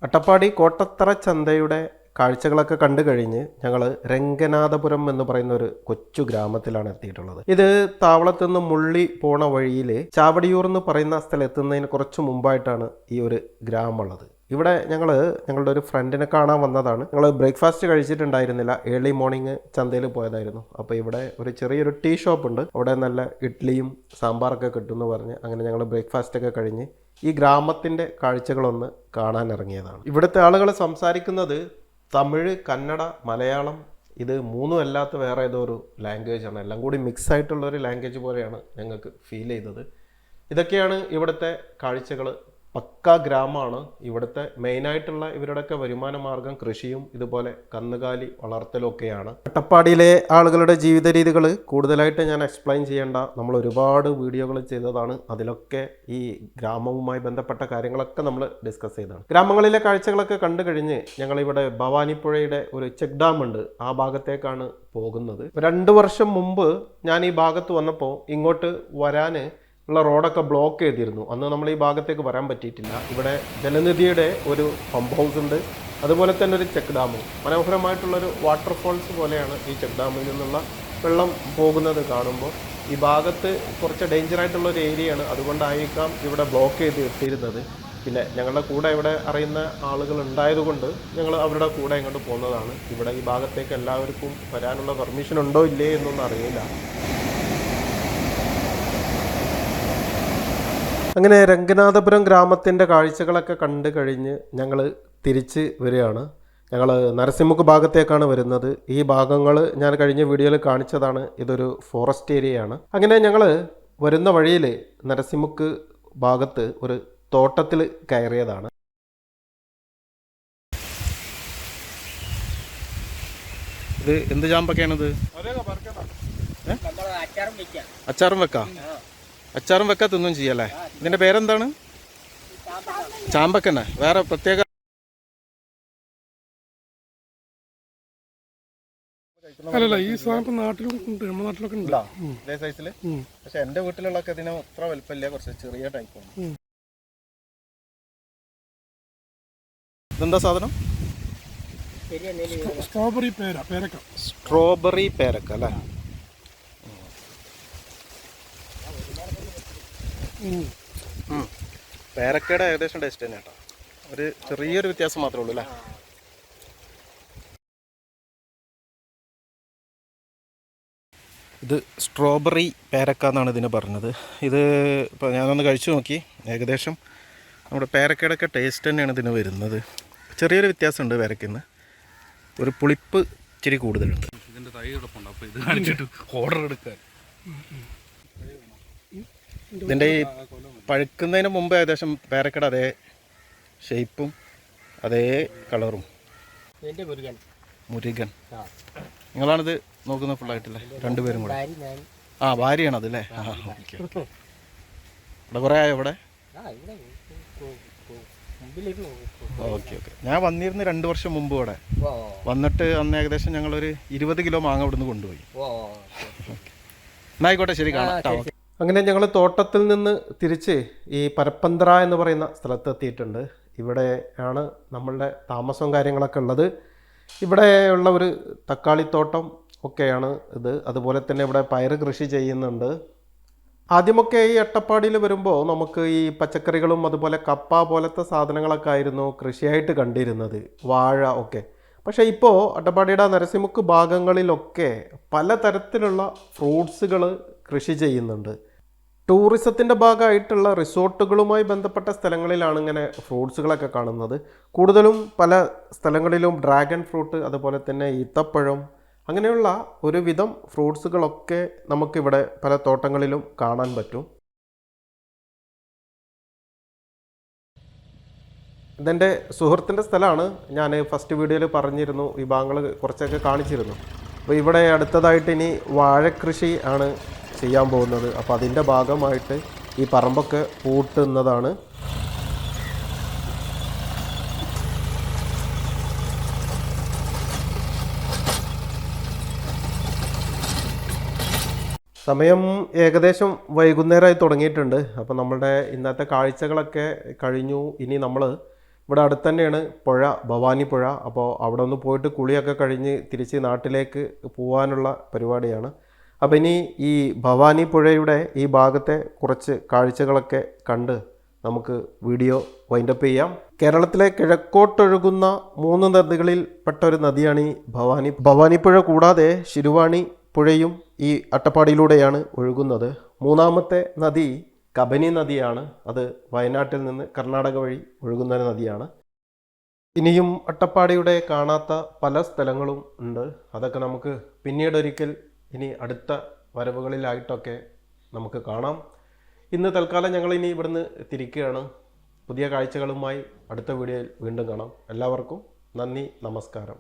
അട്ടപ്പാടി കോട്ടത്തറ ചന്തയുടെ കാഴ്ചകളൊക്കെ കണ്ടു കഴിഞ്ഞ് ഞങ്ങൾ രംഗനാഥപുരം എന്ന് പറയുന്ന ഒരു കൊച്ചു ഗ്രാമത്തിലാണ് എത്തിയിട്ടുള്ളത്. ഇത് താവളത്ത് നിന്ന് മുള്ളി പോണ വഴിയിൽ ചാവടിയൂർ എന്ന് പറയുന്ന സ്ഥലത്തുന്നതിന് കുറച്ച് മുമ്പായിട്ടാണ് ഈ ഒരു ഗ്രാമം ഉള്ളത്. ഇവിടെ ഞങ്ങളുടെ ഒരു ഫ്രണ്ടിനെ കാണാൻ വന്നതാണ്. ഞങ്ങൾ ബ്രേക്ക്ഫാസ്റ്റ് കഴിച്ചിട്ടുണ്ടായിരുന്നില്ല, ഏർലി മോർണിംഗ് ചന്തയിൽ പോയതായിരുന്നു. അപ്പോൾ ഇവിടെ ഒരു ചെറിയൊരു ടീ ഷോപ്പ് ഉണ്ട്, അവിടെ നല്ല ഇഡ്ഡലിയും സാമ്പാറൊക്കെ കിട്ടുമെന്ന് പറഞ്ഞ് അങ്ങനെ ഞങ്ങൾ ബ്രേക്ക്ഫാസ്റ്റ് ഒക്കെ കഴിഞ്ഞ് ഈ ഗ്രാമത്തിൻ്റെ കാഴ്ചകളൊന്ന് കാണാൻ ഇറങ്ങിയതാണ്. ഇവിടുത്തെ ആളുകൾ സംസാരിക്കുന്നത് തമിഴ്, കന്നഡ, മലയാളം, ഇത് മൂന്നും അല്ലാത്ത വേറെ ഏതോ ഒരു ലാംഗ്വേജാണ്. എല്ലാം കൂടി മിക്സ് ആയിട്ടുള്ള ഒരു ലാംഗ്വേജ് പോലെയാണ് ഞങ്ങൾക്ക് ഫീൽ ചെയ്തത്. ഇതൊക്കെയാണ് ഇവിടുത്തെ കാഴ്ചകൾ. പക്ക ഗ്രാമമാണ്. ഇവിടുത്തെ മെയിനായിട്ടുള്ള ഇവരുടെയൊക്കെ വരുമാന മാർഗം കൃഷിയും ഇതുപോലെ കന്നുകാലി വളർത്തലും ഒക്കെയാണ്. അട്ടപ്പാടിയിലെ ആളുകളുടെ ജീവിത രീതികൾ കൂടുതലായിട്ട് ഞാൻ എക്സ്പ്ലെയിൻ ചെയ്യേണ്ട, നമ്മൾ ഒരുപാട് വീഡിയോകൾ ചെയ്തതാണ്. അതിലൊക്കെ ഈ ഗ്രാമവുമായി ബന്ധപ്പെട്ട കാര്യങ്ങളൊക്കെ നമ്മൾ ഡിസ്കസ് ചെയ്തതാണ്. ഗ്രാമങ്ങളിലെ കാഴ്ചകളൊക്കെ കണ്ടു കഴിഞ്ഞ് ഞങ്ങളിവിടെ ഭവാനിപ്പുഴയുടെ ഒരു ചെക്ക് ഡാം ഉണ്ട്, ആ ഭാഗത്തേക്കാണ് പോകുന്നത്. 2 വർഷം മുമ്പ് ഞാൻ ഈ ഭാഗത്ത് വന്നപ്പോൾ ഇങ്ങോട്ട് വരാൻ ഉള്ള റോഡൊക്കെ ബ്ലോക്ക് ചെയ്തിരുന്നു. അന്ന് നമ്മൾ ഈ ഭാഗത്തേക്ക് വരാൻ പറ്റിയിട്ടില്ല. ഇവിടെ ജലനിധിയുടെ ഒരു പമ്പ് ഹൗസ് ഉണ്ട്, അതുപോലെ തന്നെ ഒരു ചെക്ക് ഡാമും. മനോഹരമായിട്ടുള്ളൊരു വാട്ടർഫോൾസ് പോലെയാണ് ഈ ചെക്ക് ഡാമിൽ നിന്നുള്ള വെള്ളം പോകുന്നത് കാണുമ്പോൾ. ഈ ഭാഗത്ത് കുറച്ച് ഡേഞ്ചറായിട്ടുള്ളൊരു ഏരിയയാണ്, അതുകൊണ്ടായിരിക്കാം ഇവിടെ ബ്ലോക്ക് ചെയ്ത് ഇട്ടിരുന്നത്. പിന്നെ ഞങ്ങളുടെ കൂടെ ഇവിടെ അറിയുന്ന ആളുകൾ ഉണ്ടായതുകൊണ്ട് ഞങ്ങൾ അവരുടെ കൂടെ ഇങ്ങോട്ട് പോകുന്നതാണ്. ഇവിടെ ഈ ഭാഗത്തേക്ക് എല്ലാവർക്കും വരാനുള്ള പെർമിഷൻ ഉണ്ടോ ഇല്ലേ എന്നൊന്നും അറിയില്ല. അങ്ങനെ രംഗനാഥപുരം ഗ്രാമത്തിൻ്റെ കാഴ്ചകളൊക്കെ കണ്ടു കഴിഞ്ഞ് ഞങ്ങൾ തിരിച്ച് വരികയാണ്. ഞങ്ങൾ നരസിംമുക്ക് ഭാഗത്തേക്കാണ് വരുന്നത്. ഈ ഭാഗങ്ങൾ ഞാൻ കഴിഞ്ഞ വീഡിയോയിൽ കാണിച്ചതാണ്. ഇതൊരു ഫോറസ്റ്റ് ഏരിയയാണ്. അങ്ങനെ ഞങ്ങൾ വരുന്ന വഴിയിൽ നരസിംമുക്ക് ഭാഗത്ത് ഒരു തോട്ടത്തിൽ കയറിയതാണ്. ഇത് എന്ത് ചാമ്പൊക്കെയാണിത്? അച്ചാറും വെക്കാം. അച്ചാറും വെക്കാൻ തിന്നും ചെയ്യല്ലേ? ഇതിന്റെ പേരെന്താണ്? ചാമ്പക്കന്നെ. വേറെ പ്രത്യേക അല്ലല്ല, ഈ സാധനം നാട്ടിലും ഉണ്ട്, നമ്മുടെ നാട്ടിലൊക്കെ ഉണ്ട് ഇതേ സൈസില്. പക്ഷെ എന്റെ വീട്ടിലുള്ളൊക്കെ ഇതിന് അത്ര വലുപ്പമില്ല, കുറച്ച് ചെറിയ ടൈപ്പാണ്. ഇതെന്താ സാധനം? സ്ട്രോബെറി പേരക്ക. സ്ട്രോബെറി പേരക്ക അല്ലേ? പേരക്കയുടെ ഏകദേശം ടേസ്റ്റ് തന്നെ കേട്ടോ, ഒരു ചെറിയൊരു വ്യത്യാസം മാത്രമേ ഉള്ളൂ അല്ലേ? ഇത് സ്ട്രോബെറി പേരക്ക എന്നാണ് ഇതിന് പറഞ്ഞത്. ഇത് ഇപ്പോൾ ഞാനൊന്ന് കഴിച്ചു നോക്കി, ഏകദേശം നമ്മുടെ പേരക്കയുടെ ഒക്കെ ടേസ്റ്റ് തന്നെയാണ് ഇതിന് വരുന്നത്. ചെറിയൊരു വ്യത്യാസമുണ്ട് പേരക്കന്ന്, ഒരു പുളിപ്പ് ഇച്ചിരി കൂടുതലുണ്ട്. ഇതിൻ്റെ തൈ കിടപ്പുണ്ട്, അപ്പോൾ ഇത് കാണിച്ചിട്ട് ഓർഡർ എടുക്കാൻ. ഇതിൻ്റെ ഈ പഴുക്കുന്നതിന് മുമ്പ് ഏകദേശം പേരക്കയുടെ അതേ ഷേപ്പും അതേ കളറും. മുരുകൻ നിങ്ങളാണിത് നോക്കുന്നത് ഫുള്ളായിട്ടില്ലേ? രണ്ടുപേരും കൂടെ. ആ, ഭാര്യയാണ് അതല്ലേ? ആ, ഓക്കെ. ഇവിടെ കുറേ ആയോ ഇവിടെ? ഓക്കെ. ഞാൻ വന്നിരുന്നു 2 വർഷം മുമ്പ് ഇവിടെ വന്നിട്ട്. അന്ന് ഏകദേശം ഞങ്ങളൊരു 20 കിലോ മാങ്ങ ഇവിടുന്ന് കൊണ്ടുപോയി. എന്നായിക്കോട്ടെ, ശരി, കാണാം. അങ്ങനെ ഞങ്ങൾ തോട്ടത്തിൽ നിന്ന് തിരിച്ച് ഈ പരപ്പന്തറ എന്ന് പറയുന്ന സ്ഥലത്തെത്തിയിട്ടുണ്ട്. ഇവിടെയാണ് നമ്മളുടെ താമസവും കാര്യങ്ങളൊക്കെ ഉള്ളത്. ഇവിടെ ഉള്ള ഒരു തക്കാളിത്തോട്ടം ഒക്കെയാണ് ഇത്. അതുപോലെ തന്നെ ഇവിടെ പയറ് കൃഷി ചെയ്യുന്നുണ്ട്. ആദ്യമൊക്കെ ഈ അട്ടപ്പാടിയിൽ വരുമ്പോൾ നമുക്ക് ഈ പച്ചക്കറികളും അതുപോലെ കപ്പ പോലത്തെ സാധനങ്ങളൊക്കെ ആയിരുന്നു കൃഷിയായിട്ട് കണ്ടിരുന്നത്, വാഴ ഒക്കെ. പക്ഷേ ഇപ്പോൾ അട്ടപ്പാടിയുടെ നരസിംമുക്ക് ഭാഗങ്ങളിലൊക്കെ പലതരത്തിലുള്ള ഫ്രൂട്ട്സുകൾ കൃഷി ചെയ്യുന്നുണ്ട്. ടൂറിസത്തിൻ്റെ ഭാഗമായിട്ടുള്ള റിസോർട്ടുകളുമായി ബന്ധപ്പെട്ട സ്ഥലങ്ങളിലാണ് ഇങ്ങനെ ഫ്രൂട്ട്സുകളൊക്കെ കാണുന്നത്. കൂടുതലും പല സ്ഥലങ്ങളിലും ഡ്രാഗൺ ഫ്രൂട്ട്, അതുപോലെ തന്നെ ഈത്തപ്പഴം, അങ്ങനെയുള്ള ഒരുവിധം ഫ്രൂട്ട്സുകളൊക്കെ നമുക്കിവിടെ പല തോട്ടങ്ങളിലും കാണാൻ പറ്റും. ഇതെൻ്റെ സുഹൃത്തിൻ്റെ സ്ഥലമാണ്. ഞാൻ ഫസ്റ്റ് വീഡിയോയിൽ പറഞ്ഞിരുന്നു, ഈ ഭാഗങ്ങൾ കുറച്ചൊക്കെ കാണിച്ചിരുന്നു. അപ്പോൾ ഇവിടെ അടുത്തതായിട്ട് ഇനി വാഴക്കൃഷി ആണ് ചെയ്യാൻ പോകുന്നത്. അപ്പോൾ അതിൻ്റെ ഭാഗമായിട്ട് ഈ പറമ്പൊക്കെ പൂട്ടുന്നതാണ്. സമയം ഏകദേശം വൈകുന്നേരമായി തുടങ്ങിയിട്ടുണ്ട്. അപ്പോൾ നമ്മളുടെ ഇന്നത്തെ കാഴ്ചകളൊക്കെ കഴിഞ്ഞു. ഇനി നമ്മൾ ഇവിടെ അടുത്ത് തന്നെയാണ് പുഴ, ഭവാനി പുഴ. അപ്പോൾ അവിടെ ഒന്ന് പോയിട്ട് കുളിയൊക്കെ കഴിഞ്ഞ് തിരിച്ച് നാട്ടിലേക്ക് പോകാനുള്ള പരിപാടിയാണ്. അപ്പോൾ ഇനി ഈ ഭവാനി പുഴയുടെ ഈ ഭാഗത്തെ കുറച്ച് കാഴ്ചകളൊക്കെ കണ്ട് നമുക്ക് വീഡിയോ വൈൻഡപ്പ് ചെയ്യാം. കേരളത്തിലെ കിഴക്കോട്ടൊഴുകുന്ന 3 നദികളിൽ പെട്ട ഒരു നദിയാണ് ഈ ഭവാനി പുഴ. കൂടാതെ ശിരുവാണി പുഴയും ഈ അട്ടപ്പാടിയിലൂടെയാണ് ഒഴുകുന്നത്. 3ാമത്തെ നദി കബനി നദിയാണ്. അത് വയനാട്ടിൽ നിന്ന് കർണാടക വഴി ഒഴുകുന്ന നദിയാണ്. ഇനിയും അട്ടപ്പാടിയുടെ കാണാത്ത പല സ്ഥലങ്ങളും ഉണ്ട്. അതൊക്കെ നമുക്ക് പിന്നീടൊരിക്കൽ ഇനി അടുത്ത വരവുകളിലായിട്ടൊക്കെ നമുക്ക് കാണാം. ഇന്ന് തൽക്കാലം ഞങ്ങൾ ഇനി ഇവിടുന്ന് തിരിക്കുകയാണ്. പുതിയ കാഴ്ചകളുമായി അടുത്ത വീഡിയോയിൽ വീണ്ടും കാണാം. എല്ലാവർക്കും നന്ദി, നമസ്കാരം.